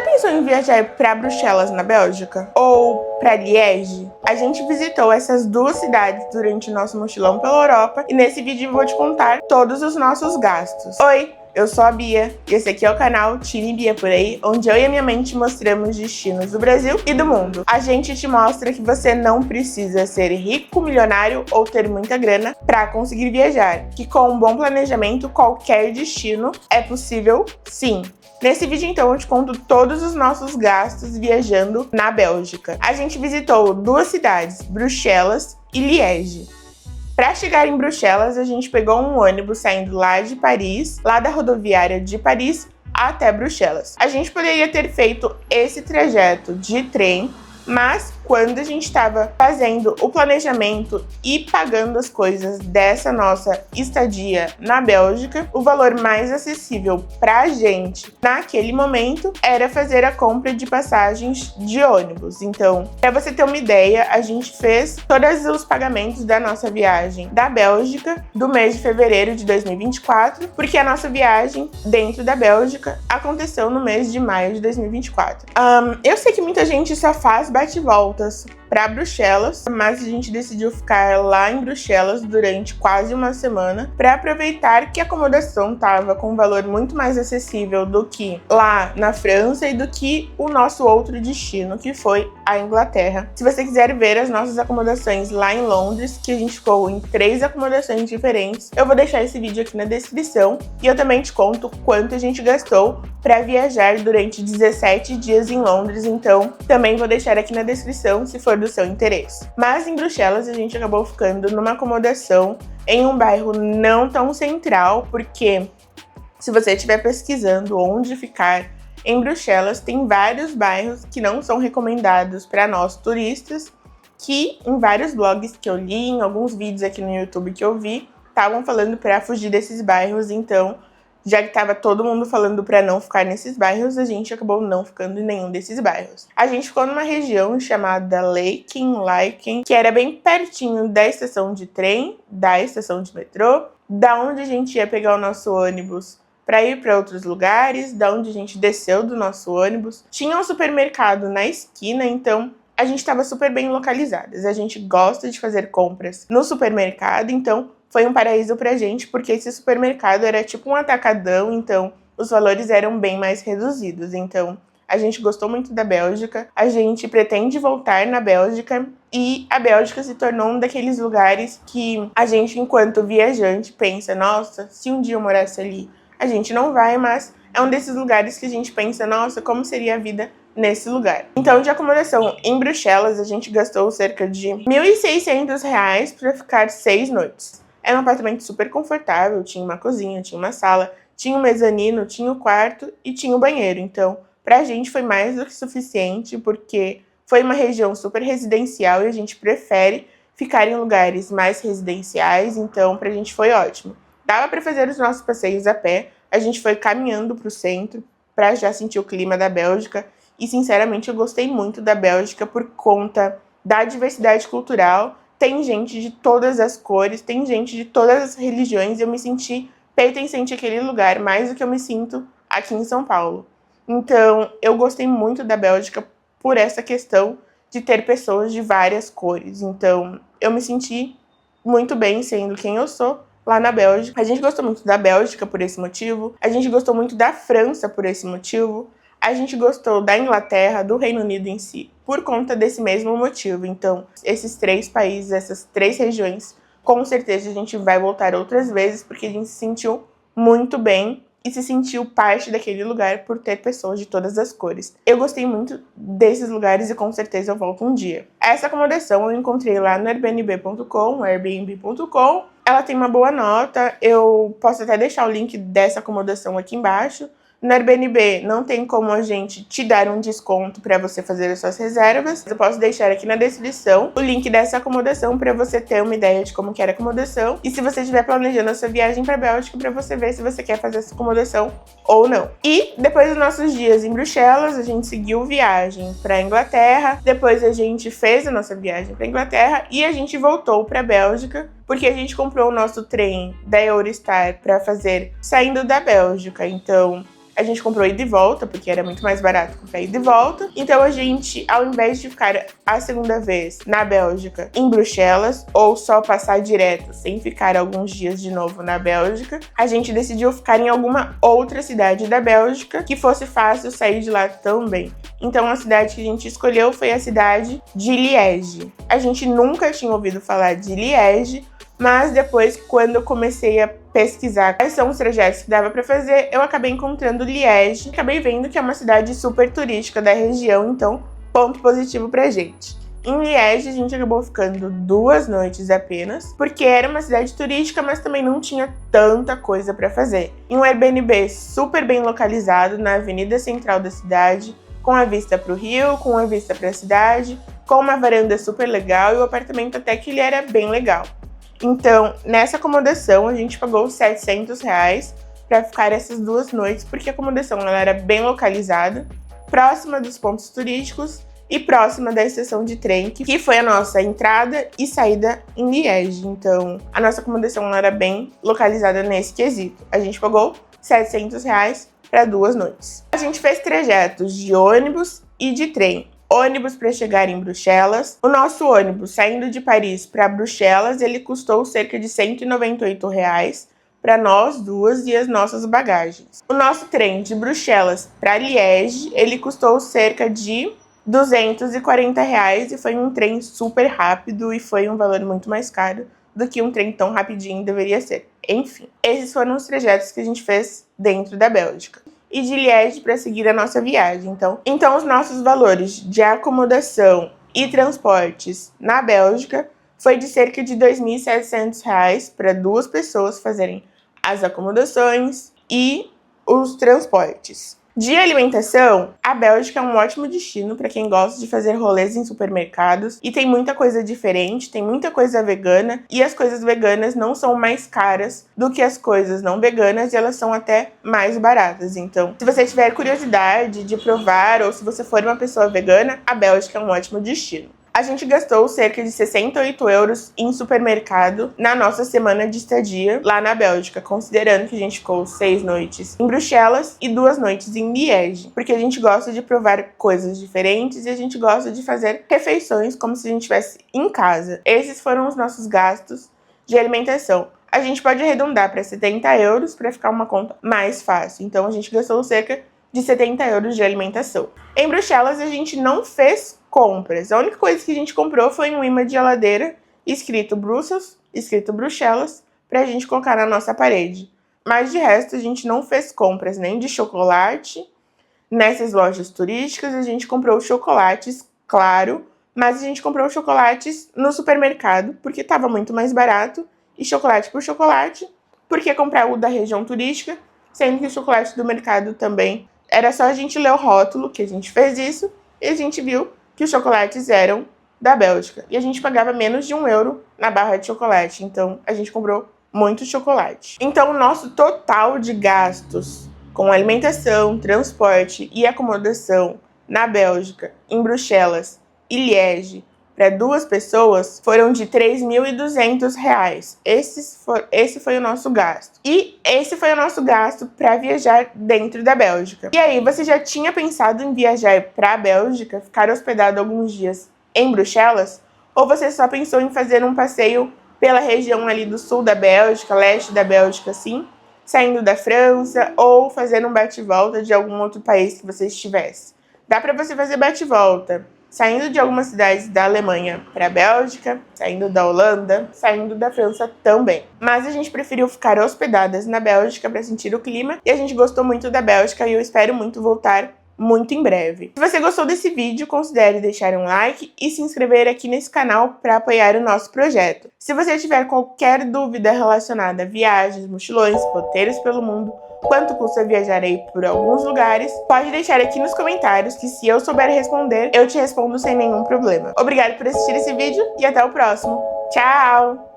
já pensou em viajar para Bruxelas, na Bélgica? Ou para Liege? A gente visitou essas duas cidades durante o nosso mochilão pela Europa e nesse vídeo eu vou te contar todos os nossos gastos. Oi! Eu sou a Bia e esse aqui é o canal Time Bia Por Aí, onde eu e a minha mãe te mostramos destinos do Brasil e do mundo. A gente te mostra que você não precisa ser rico, milionário ou ter muita grana para conseguir viajar, que com um bom planejamento qualquer destino é possível sim. Nesse vídeo, então, eu te conto todos os nossos gastos viajando na Bélgica. A gente visitou duas cidades, Bruxelas e Liege. Para chegar em Bruxelas, a gente pegou um ônibus saindo lá de Paris, lá da rodoviária de Paris até Bruxelas. A gente poderia ter feito esse trajeto de trem, mas quando a gente estava fazendo o planejamento e pagando as coisas dessa nossa estadia na Bélgica, o valor mais acessível pra gente naquele momento era fazer a compra de passagens de ônibus. Então, para você ter uma ideia, a gente fez todos os pagamentos da nossa viagem da Bélgica do mês de fevereiro de 2024, porque a nossa viagem dentro da Bélgica aconteceu no mês de maio de 2024. Eu sei que muita gente só faz bate-volta para Bruxelas, mas a gente decidiu ficar lá em Bruxelas durante quase uma semana para aproveitar que a acomodação estava com um valor muito mais acessível do que lá na França e do que o nosso outro destino, que foi a Inglaterra. Se você quiser ver as nossas acomodações lá em Londres, que a gente ficou em 3 acomodações diferentes, eu vou deixar esse vídeo aqui na descrição e eu também te conto quanto a gente gastou para viajar durante 17 dias em Londres, então também vou deixar aqui na descrição se for do seu interesse. Mas em Bruxelas a gente acabou ficando numa acomodação em um bairro não tão central, porque se você estiver pesquisando onde ficar em Bruxelas, tem vários bairros que não são recomendados para nós turistas, que em vários blogs que eu li, em alguns vídeos aqui no YouTube que eu vi, estavam falando para fugir desses bairros, então já que estava todo mundo falando para não ficar nesses bairros, a gente acabou não ficando em nenhum desses bairros. A gente ficou numa região chamada Laeken, que era bem pertinho da estação de trem, da estação de metrô, da onde a gente ia pegar o nosso ônibus para ir para outros lugares, da onde a gente desceu do nosso ônibus. Tinha um supermercado na esquina, então a gente estava super bem localizadas. A gente gosta de fazer compras no supermercado, então foi um paraíso pra gente, porque esse supermercado era tipo um atacadão, então os valores eram bem mais reduzidos. Então a gente gostou muito da Bélgica, a gente pretende voltar na Bélgica e a Bélgica se tornou um daqueles lugares que a gente, enquanto viajante, pensa, nossa, se um dia eu morasse ali. A gente não vai, mas é um desses lugares que a gente pensa, nossa, como seria a vida nesse lugar. Então, de acomodação em Bruxelas, a gente gastou cerca de R$ 1.600 para ficar 6 noites. Era um apartamento super confortável, tinha uma cozinha, tinha uma sala, tinha um mezanino, tinha o quarto e tinha o banheiro. Então, pra gente foi mais do que suficiente, porque foi uma região super residencial e a gente prefere ficar em lugares mais residenciais, então pra gente foi ótimo. Dava pra fazer os nossos passeios a pé, a gente foi caminhando pro centro pra já sentir o clima da Bélgica e, sinceramente, eu gostei muito da Bélgica por conta da diversidade cultural. Tem gente de todas as cores, tem gente de todas as religiões e eu me senti pertencente àquele lugar, mais do que eu me sinto aqui em São Paulo. Então, eu gostei muito da Bélgica por essa questão de ter pessoas de várias cores. Então, eu me senti muito bem sendo quem eu sou lá na Bélgica. A gente gostou muito da Bélgica por esse motivo, a gente gostou muito da França por esse motivo, a gente gostou da Inglaterra, do Reino Unido em si, por conta desse mesmo motivo. Então, esses 3 países, essas 3 regiões, com certeza a gente vai voltar outras vezes, porque a gente se sentiu muito bem e se sentiu parte daquele lugar por ter pessoas de todas as cores. Eu gostei muito desses lugares e com certeza eu volto um dia. Essa acomodação eu encontrei lá no Airbnb.com. Ela tem uma boa nota, eu posso até deixar o link dessa acomodação aqui embaixo. No Airbnb não tem como a gente te dar um desconto para você fazer as suas reservas. Eu posso deixar aqui na descrição o link dessa acomodação para você ter uma ideia de como que era a acomodação. E se você estiver planejando a sua viagem para a Bélgica, para você ver se você quer fazer essa acomodação ou não. E depois dos nossos dias em Bruxelas, a gente seguiu viagem para a Inglaterra. Depois a gente fez a nossa viagem para a Inglaterra e a gente voltou para a Bélgica, porque a gente comprou o nosso trem da Eurostar para fazer saindo da Bélgica. Então, A gente comprou ida e volta, porque era muito mais barato comprar ida e volta. Então a gente, ao invés de ficar a segunda vez na Bélgica, em Bruxelas, ou só passar direto, sem ficar alguns dias de novo na Bélgica, a gente decidiu ficar em alguma outra cidade da Bélgica que fosse fácil sair de lá também. Então a cidade que a gente escolheu foi a cidade de Liège. A gente nunca tinha ouvido falar de Liège, mas depois, quando eu comecei a pesquisar quais são os trajetos que dava para fazer, eu acabei encontrando Liège. Acabei vendo que é uma cidade super turística da região, então ponto positivo pra gente. Em Liège, a gente acabou ficando 2 noites apenas, porque era uma cidade turística, mas também não tinha tanta coisa para fazer. Em um Airbnb super bem localizado na avenida central da cidade, com a vista para o rio, com a vista para a cidade, com uma varanda super legal e o apartamento até que ele era bem legal. Então, nessa acomodação, a gente pagou R$700 para ficar essas 2 noites, porque a acomodação ela era bem localizada, próxima dos pontos turísticos e próxima da estação de trem, que foi a nossa entrada e saída em Liège. Então, a nossa acomodação ela era bem localizada nesse quesito. A gente pagou R$700 para 2 noites. A gente fez trajetos de ônibus e de trem. Ônibus para chegar em Bruxelas. O nosso ônibus saindo de Paris para Bruxelas, ele custou cerca de R$198 para nós duas e as nossas bagagens. O nosso trem de Bruxelas para Liège, ele custou cerca de R$240 e foi um trem super rápido e foi um valor muito mais caro do que um trem tão rapidinho deveria ser. Enfim, esses foram os trajetos que a gente fez dentro da Bélgica. E de Liège para seguir a nossa viagem. Então os nossos valores de acomodação e transportes na Bélgica foi de cerca de R$2.700 para 2 pessoas fazerem as acomodações e os transportes. De alimentação, a Bélgica é um ótimo destino para quem gosta de fazer rolês em supermercados e tem muita coisa diferente, tem muita coisa vegana e as coisas veganas não são mais caras do que as coisas não veganas e elas são até mais baratas. Então, se você tiver curiosidade de provar ou se você for uma pessoa vegana, a Bélgica é um ótimo destino. A gente gastou cerca de 68 euros em supermercado na nossa semana de estadia lá na Bélgica, considerando que a gente ficou 6 noites em Bruxelas e 2 noites em Liège, porque a gente gosta de provar coisas diferentes e a gente gosta de fazer refeições como se a gente estivesse em casa. Esses foram os nossos gastos de alimentação. A gente pode arredondar para 70 euros para ficar uma conta mais fácil. Então a gente gastou cerca de 70 euros de alimentação. Em Bruxelas a gente não fez compras. A única coisa que a gente comprou foi um imã de geladeira escrito Brussels, escrito Bruxelas, pra gente colocar na nossa parede. Mas de resto a gente não fez compras nem de chocolate. Nessas lojas turísticas a gente comprou chocolates, claro, mas a gente comprou chocolates no supermercado porque estava muito mais barato e chocolate por chocolate, porque comprar o da região turística, sendo que o chocolate do mercado também era só a gente ler o rótulo, que a gente fez isso, e a gente viu que os chocolates eram da Bélgica. E a gente pagava menos de €1 na barra de chocolate. Então, a gente comprou muito chocolate. Então, o nosso total de gastos com alimentação, transporte e acomodação na Bélgica, em Bruxelas e Liège, para 2 pessoas, foram de R$3.200. Esse foi o nosso gasto. E esse foi o nosso gasto para viajar dentro da Bélgica. E aí, você já tinha pensado em viajar para a Bélgica, ficar hospedado alguns dias em Bruxelas? Ou você só pensou em fazer um passeio pela região ali do sul da Bélgica, leste da Bélgica, assim, saindo da França, ou fazendo um bate-volta de algum outro país que você estivesse? Dá para você fazer bate-volta saindo de algumas cidades da Alemanha para a Bélgica, saindo da Holanda, saindo da França também. Mas a gente preferiu ficar hospedadas na Bélgica para sentir o clima e a gente gostou muito da Bélgica e eu espero muito voltar muito em breve. Se você gostou desse vídeo, considere deixar um like e se inscrever aqui nesse canal para apoiar o nosso projeto. Se você tiver qualquer dúvida relacionada a viagens, mochilões, roteiros pelo mundo, quanto custa viajar aí por alguns lugares, pode deixar aqui nos comentários que se eu souber responder, eu te respondo sem nenhum problema. Obrigada por assistir esse vídeo e até o próximo. Tchau!